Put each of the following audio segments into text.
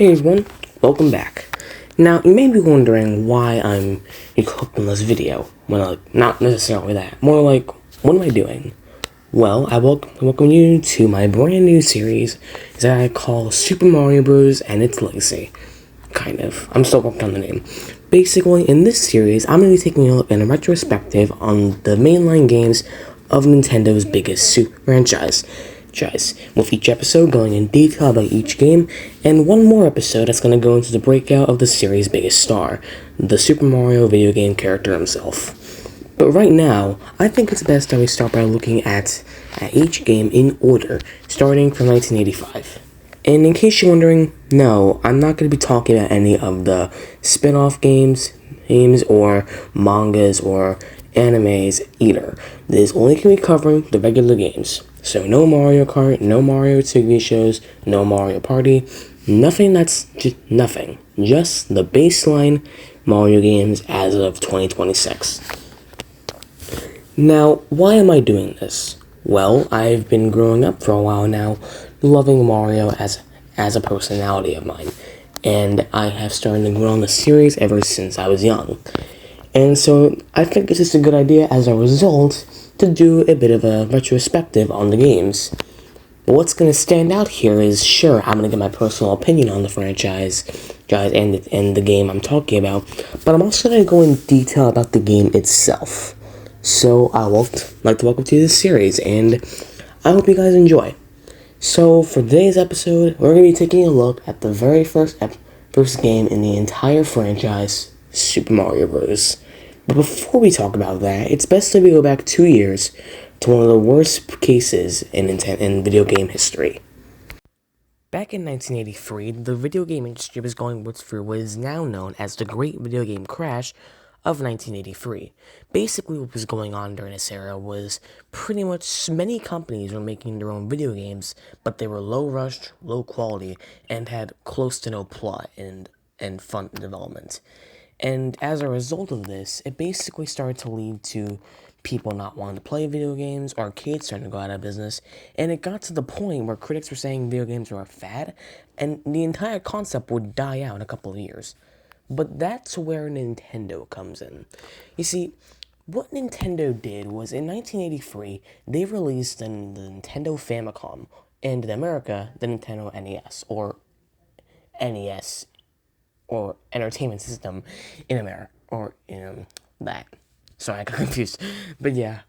Hey everyone, welcome back. Now, you may be wondering why I'm equipping this video. Well, not necessarily that. More like, what am I doing? Well, I welcome you to my brand new series that I call Super Mario Bros. And its Legacy. Kind of. I'm still working on the name. Basically, in this series, I'm going to be taking a look in a retrospective on the mainline games of Nintendo's biggest super franchise, with each episode going in detail about each game, and one more episode that's going to go into the breakout of the series' biggest star, the Super Mario video game character himself. But right now, I think it's best that we start by looking at each game in order, starting from 1985. And in case you're wondering, no, I'm not going to be talking about any of the spin-off games or mangas or animes either. This is only going to be covering the regular games. So no Mario Kart, no Mario TV shows, no Mario Party, nothing that's just nothing. Just the baseline Mario games as of 2026. Now, why am I doing this? Well, I've been growing up for a while now, loving Mario as a personality of mine, and I have started to grow on the series ever since I was young. And so I think it's just a good idea as a result to do a bit of a retrospective on the games. But what's going to stand out here is, sure, I'm going to give my personal opinion on the franchise and the game I'm talking about, but I'm also going to go in detail about the game itself. So I would like to welcome to this series, and I hope you guys enjoy. So for today's episode, we're going to be taking a look at the very first game in the entire franchise, Super Mario Bros. But before we talk about that, it's best that we go back 2 years to one of the worst cases in video game history. Back in 1983, the video game industry was going through what is now known as the Great Video Game Crash of 1983. Basically, what was going on during this era was pretty much many companies were making their own video games, but they were low-rushed, low quality, and had close to no plot and fun development. And as a result of this, it basically started to lead to people not wanting to play video games, arcades starting to go out of business, and it got to the point where critics were saying video games were a fad, and the entire concept would die out in a couple of years. But that's where Nintendo comes in. You see, what Nintendo did was in 1983, they released the Nintendo Famicom, and in America, the Nintendo NES, or NES, or Entertainment System in America, or in that. Sorry, I got confused. But yeah,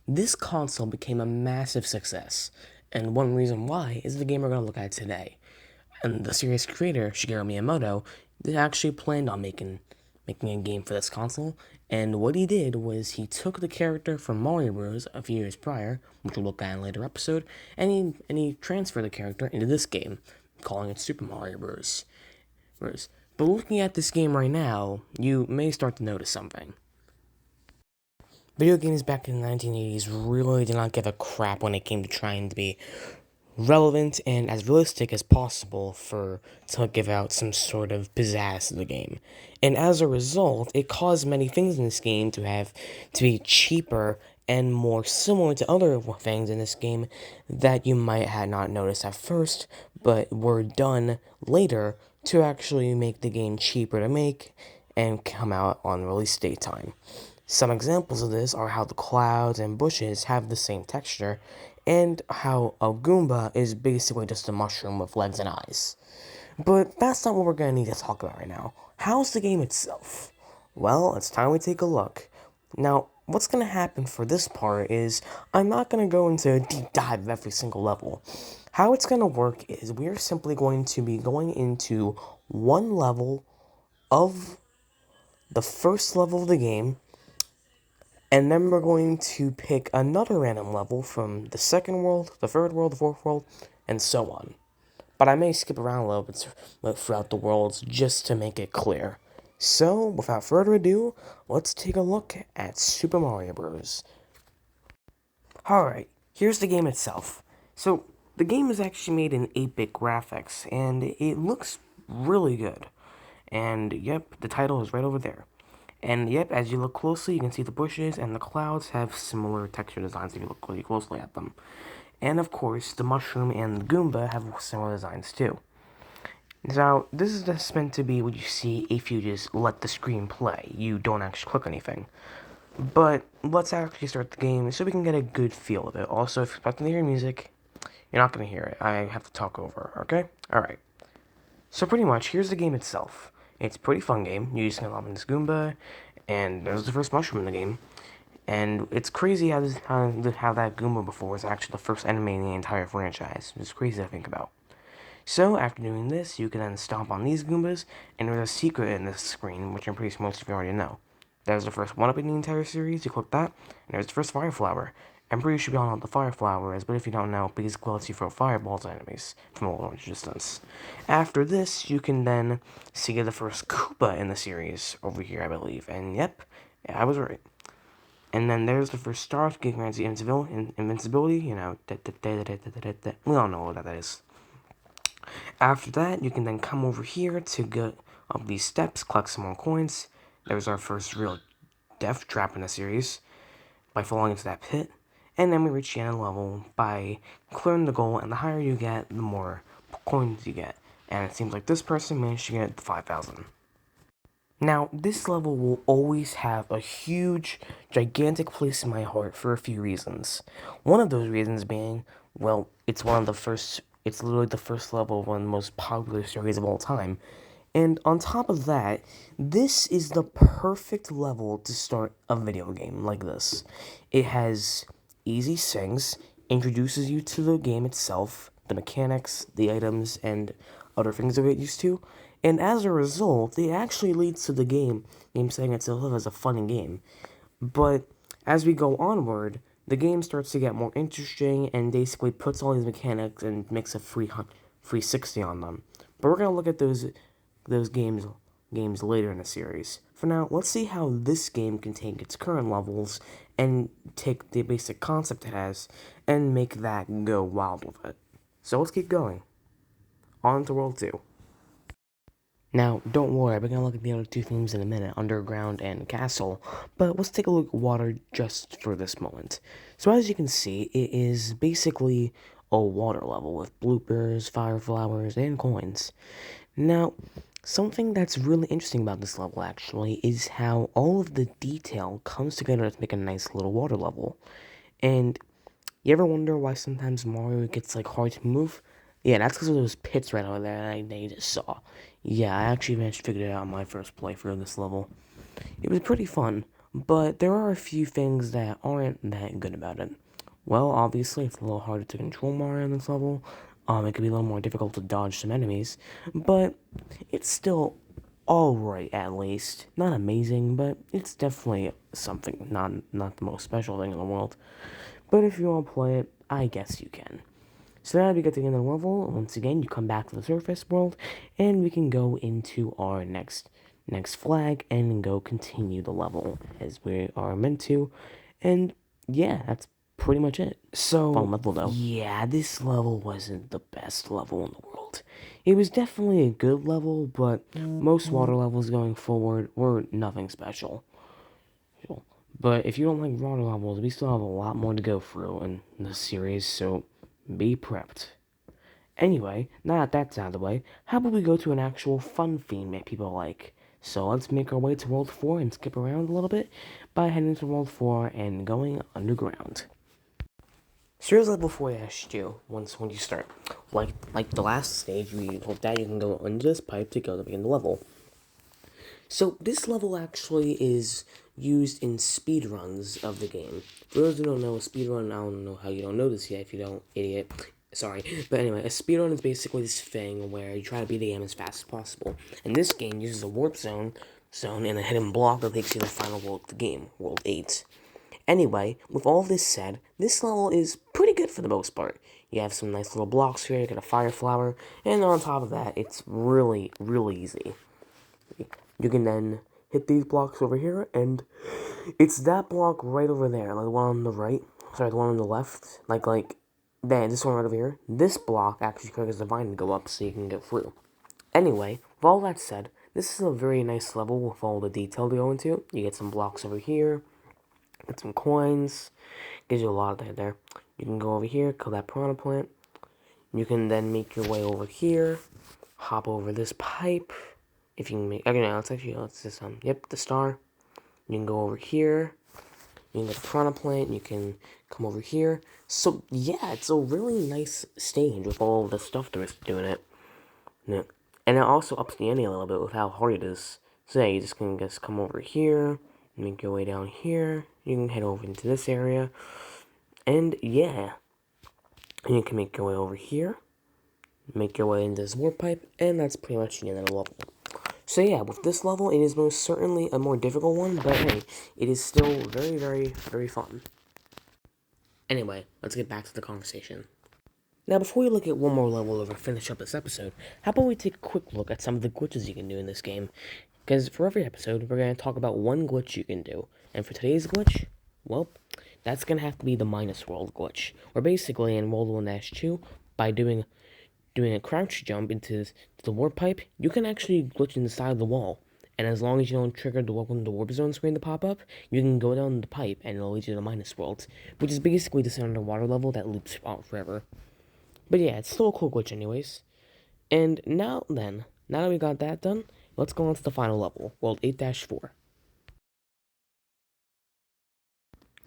this console became a massive success, and one reason why is the game we're going to look at today. And the series creator, Shigeru Miyamoto, they actually planned on making a game for this console, and what he did was he took the character from Mario Bros. A few years prior, which we'll look at in a later episode, and he transferred the character into this game, calling it Super Mario Bros. But looking at this game right now, you may start to notice something. Video games back in the 1980s really did not give a crap when it came to trying to be relevant and as realistic as possible to give out some sort of pizzazz to the game. And as a result, it caused many things in this game to be cheaper and more similar to other things in this game that you might have not noticed at first, but were done later to actually make the game cheaper to make and come out on release date time. Some examples of this are how the clouds and bushes have the same texture, and how a Goomba is basically just a mushroom with legs and eyes. But that's not what we're going to need to talk about right now. How's the game itself? Well, it's time we take a look. Now, what's going to happen for this part is I'm not going to go into a deep dive of every single level. How it's going to work is we're simply going to be going into one level of the first level of the game, and then we're going to pick another random level from the second world, the third world, the fourth world, and so on. But I may skip around a little bit throughout the worlds just to make it clear. So, without further ado, let's take a look at Super Mario Bros. Alright, here's the game itself. So, the game is actually made in 8-bit graphics, and it looks really good. And yep, the title is right over there. And yep, as you look closely, you can see the bushes and the clouds have similar texture designs if you look really closely at them. And of course, the mushroom and the Goomba have similar designs too. Now, this is just meant to be what you see if you just let the screen play. You don't actually click anything. But let's actually start the game so we can get a good feel of it. Also, if you're expecting to hear music, you're not going to hear it. I have to talk over, okay? Alright. So pretty much, here's the game itself. It's a pretty fun game. You just can love this Goomba, and there's the first mushroom in the game. And it's crazy how that Goomba before was actually the first enemy in the entire franchise. It's crazy to think about. So, after doing this, you can then stomp on these Goombas, and there's a secret in this screen, which I'm pretty sure most of you already know. There's the first one-up in the entire series, you click that, and there's the first Fire Flower. I'm pretty sure you all know what the Fire Flower is, but if you don't know, basically lets you throw fireballs at enemies from a large distance. After this, you can then see the first Koopa in the series over here, I believe, and yep, yeah, I was right. And then there's the first star, getting grants the invincibility, you know, we all know what that is. After that, you can then come over here to get up these steps, collect some more coins. There's our first real death trap in the series by falling into that pit. And then we reach the end of the level by clearing the goal, and the higher you get, the more coins you get. And it seems like this person managed to get 5,000. Now, this level will always have a huge, gigantic place in my heart for a few reasons. One of those reasons being, well, it's literally the first level of one of the most popular stories of all time. And on top of that, this is the perfect level to start a video game like this. It has easy things, introduces you to the game itself, the mechanics, the items, and other things you get used to. And as a result, it actually leads to the game setting itself as a fun game. But as we go onward, the game starts to get more interesting and basically puts all these mechanics and makes a 360 on them. But we're gonna look at those games later in the series. For now, let's see how this game can take its current levels and take the basic concept it has and make that go wild with it. So let's keep going. On to World 2. Now, don't worry, we're gonna look at the other two themes in a minute, Underground and Castle, but let's take a look at Water just for this moment. So as you can see, it is basically a water level with bloopers, fire flowers, and coins. Now, something that's really interesting about this level, actually, is how all of the detail comes together to make a nice little water level. And you ever wonder why sometimes Mario gets, like, hard to move? Yeah, that's because of those pits right over there that you just saw. Yeah, I actually managed to figure it out on my first playthrough of this level. It was pretty fun, but there are a few things that aren't that good about it. Well, obviously, it's a little harder to control Mario in this level. It could be a little more difficult to dodge some enemies, but it's still alright at least. Not amazing, but it's definitely something. Not the most special thing in the world. But if you want to play it, I guess you can. So now we get to the end of the level. Once again, you come back to the surface world, and we can go into our next flag and go continue the level as we are meant to. And yeah, that's pretty much it. So, fun level though. Yeah, this level wasn't the best level in the world. It was definitely a good level, but most water levels going forward were nothing special. But if you don't like water levels, we still have a lot more to go through in this series, so be prepped. Anyway, now that that's out of the way, how about we go to an actual fun theme that people like? So let's make our way to World 4 and skip around a little bit by heading to World 4 and going underground. So here's level 4 dash 2 when you start. Like the last stage, we hope that you can go under this pipe to go to begin the level. So this level actually is used in speedruns of the game. For those who don't know, a speedrun, I don't know how you don't know this yet if you don't, idiot. Sorry. But anyway, a speedrun is basically this thing where you try to beat the game as fast as possible. And this game uses a warp zone and a hidden block that takes you to the final world of the game, World 8. Anyway, with all this said, this level is pretty good for the most part. You have some nice little blocks here, you got a fire flower, and on top of that, it's really, really easy. You can then hit these blocks over here, and it's that block right over there, like the one on the right, sorry, the one on the left, then this one right over here. This block actually triggers the vine to go up so you can get through. Anyway, with all that said, this is a very nice level with all the detail to go into. You get some blocks over here, get some coins, gives you a lot of there. You can go over here, kill that piranha plant. You can then make your way over here, hop over this pipe. If you can make, okay, no, let's just, yep, the star. You can go over here. You can get the piranha plant. You can come over here. So, yeah, it's a really nice stage with all the stuff there is to do in it. Yeah. And it also ups the ante a little bit with how hard it is. So, yeah, you just can just come over here. Make your way down here. You can head over into this area. And, yeah. And you can make your way over here. Make your way into this warp pipe. And that's pretty much the end of the level. So yeah, with this level, it is most certainly a more difficult one, but hey, it is still very, very, very fun. Anyway, let's get back to the conversation. Now, before we look at one more level to finish up this episode, how about we take a quick look at some of the glitches you can do in this game? Because for every episode, we're going to talk about one glitch you can do. And for today's glitch, well, that's going to have to be the minus world glitch. Where basically in World 1-2, by doing a crouch jump into the warp pipe, you can actually glitch in the side of the wall. And as long as you don't trigger the welcome to warp zone screen to pop up, you can go down the pipe and it'll lead you to the minus world, which is basically this underwater level that loops out forever. But yeah, it's still a cool glitch anyways. And now that we got that done, let's go on to the final level, World 8-4.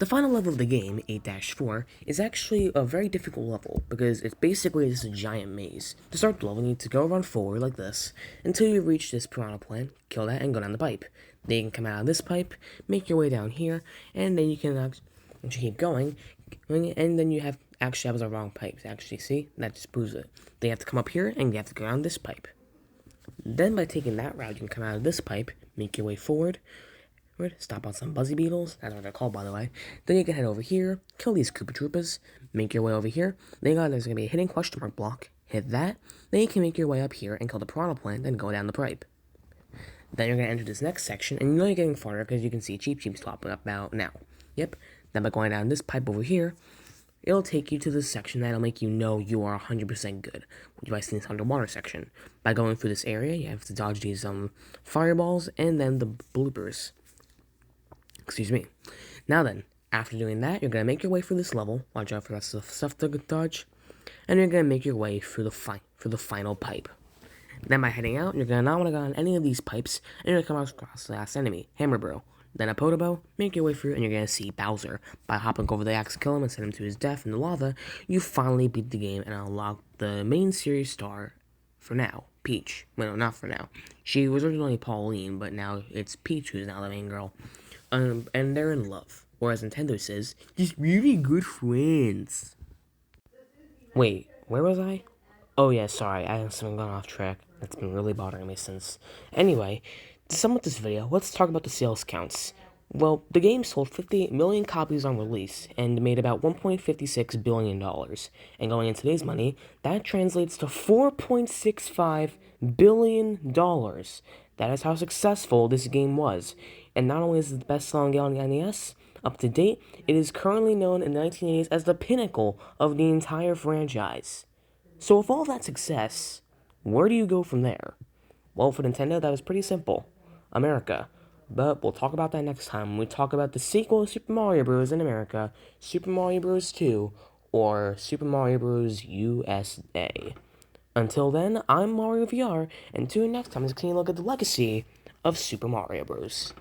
The final level of the game, 8-4, is actually a very difficult level because it's basically just a giant maze. To start the level, you need to go around forward like this until you reach this piranha plant, kill that, and go down the pipe. Then you can come out of this pipe, make your way down here, and then you can actually keep going, and then you have the wrong pipe. Actually, see? That just proves it. Then you have to come up here, and you have to go around this pipe. Then by taking that route, you can come out of this pipe, make your way forward, stop on some Buzzy Beetles, that's what they're called, by the way. Then you can head over here, kill these Koopa Troopas, make your way over here. Then there's going to be a hidden question mark block, hit that. Then you can make your way up here and kill the piranha plant and go down the pipe. Then you're going to enter this next section, and you know you're getting farther because you can see Cheep Cheep's popping up now. Yep. Then by going down this pipe over here, it'll take you to this section that'll make you know you are 100% good, which by seeing this underwater section. By going through this area, you have to dodge these fireballs and then the bloopers. Excuse me. Now then, after doing that, you're going to make your way through this level. Watch out for that stuff to dodge. And you're going to make your way through the final pipe. Then by heading out, you're going to not want to go on any of these pipes, and you're going to come across the last enemy, Hammer Bro. Then a Podobo, make your way through, and you're going to see Bowser. By hopping over the axe, kill him, and send him to his death in the lava, you finally beat the game and unlock the main series star for now, Peach. Well, not for now. She was originally Pauline, but now it's Peach who's now the main girl. And they're in love. Or as Nintendo says, just really good friends. Wait, where was I? Oh yeah, sorry, I have something gone off track. That's been really bothering me since. Anyway, to sum up this video, let's talk about the sales counts. Well, the game sold 58 million copies on release and made about $1.56 billion. And going in today's money, that translates to $4.65 billion. That is how successful this game was. And not only is it the best-selling game on the NES, up to date, it is currently known in the 1980s as the pinnacle of the entire franchise. So with all that success, where do you go from there? Well, for Nintendo, that was pretty simple. America. But we'll talk about that next time when we talk about the sequel to Super Mario Bros. In America, Super Mario Bros. 2, or Super Mario Bros. USA. Until then, I'm Mario VR, and tune in next time to continue to look at the legacy of Super Mario Bros.